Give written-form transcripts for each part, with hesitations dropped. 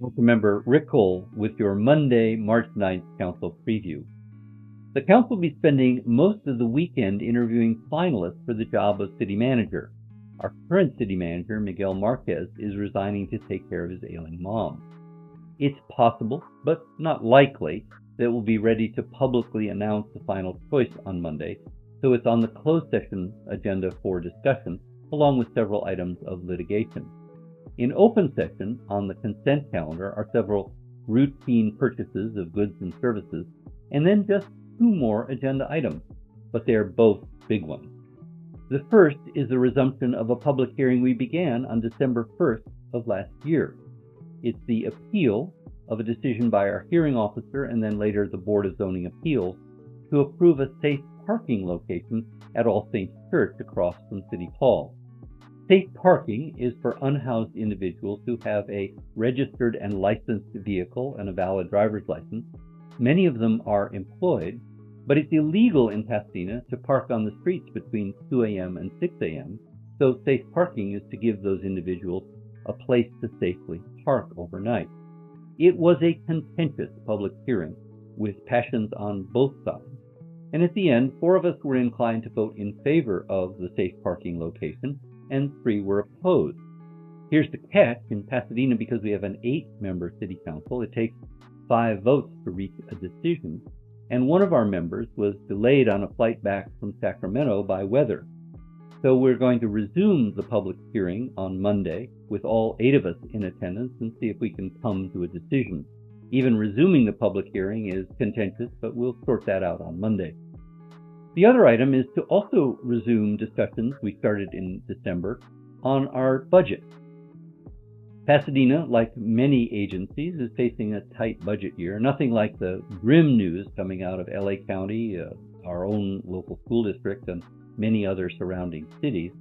Councilmember Rick Cole with your Monday, March 9th Council preview. The Council will be spending most of the weekend interviewing finalists for the job of City Manager. Our current City Manager, Miguel Marquez, is resigning to take care of his ailing mom. It's possible, but not likely, that we'll be ready to publicly announce the final choice on Monday, so it's on the closed session agenda for discussion, along with several items of litigation. In open session, on the consent calendar, are several routine purchases of goods and services, and then just two more agenda items, but they are both big ones. The first is the resumption of a public hearing we began on December 1st of last year. It's the appeal of a decision by our hearing officer and then later the Board of Zoning Appeals to approve a safe parking location at All Saints Church across from City Hall. Safe parking is for unhoused individuals who have a registered and licensed vehicle and a valid driver's license. Many of them are employed, but it's illegal in Pasadena to park on the streets between 2 a.m. and 6 a.m., so safe parking is to give those individuals a place to safely park overnight. It was a contentious public hearing with passions on both sides, and at the end, 4 of us were inclined to vote in favor of the safe parking location, and 3 were opposed. Here's the catch: in Pasadena, because we have an 8-member city council, it takes 5 votes to reach a decision, and one of our members was delayed on a flight back from Sacramento by weather. So we're going to resume the public hearing on Monday with all 8 of us in attendance and see if we can come to a decision. Even resuming the public hearing is contentious, but we'll sort that out on Monday. The other item is to also resume discussions we started in December on our budget. Pasadena, like many agencies, is facing a tight budget year. Nothing like the grim news coming out of LA County, our own local school district, and many other surrounding cities.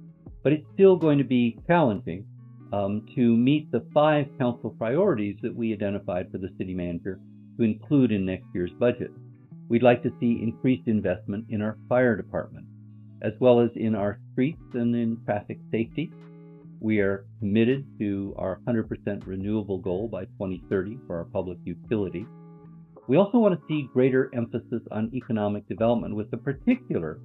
But it's still going to be challenging to meet the 5 council priorities that we identified for the city manager to include in next year's budget. We'd like to see increased investment in our fire department, as well as in our streets and in traffic safety. We are committed to our 100% renewable goal by 2030 for our public utility. We also want to see greater emphasis on economic development with a particular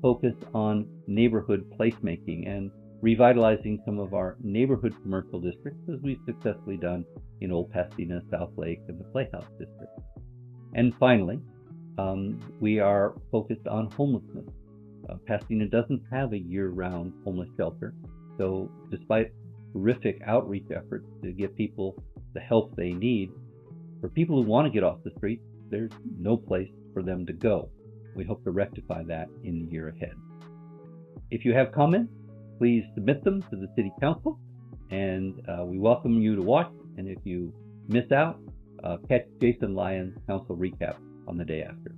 focus on neighborhood placemaking and revitalizing some of our neighborhood commercial districts, as we've successfully done in Old Pasadena, South Lake, and the Playhouse District. And finally, we are focused on homelessness. Pasadena doesn't have a year-round homeless shelter, so despite terrific outreach efforts to get people the help they need, for people who want to get off the street, there's no place for them to go. We hope to rectify that in the year ahead. If you have comments, please submit them to the City Council, and we welcome you to watch. And if you miss out, catch Jason Lyon's Council Recap on the day after.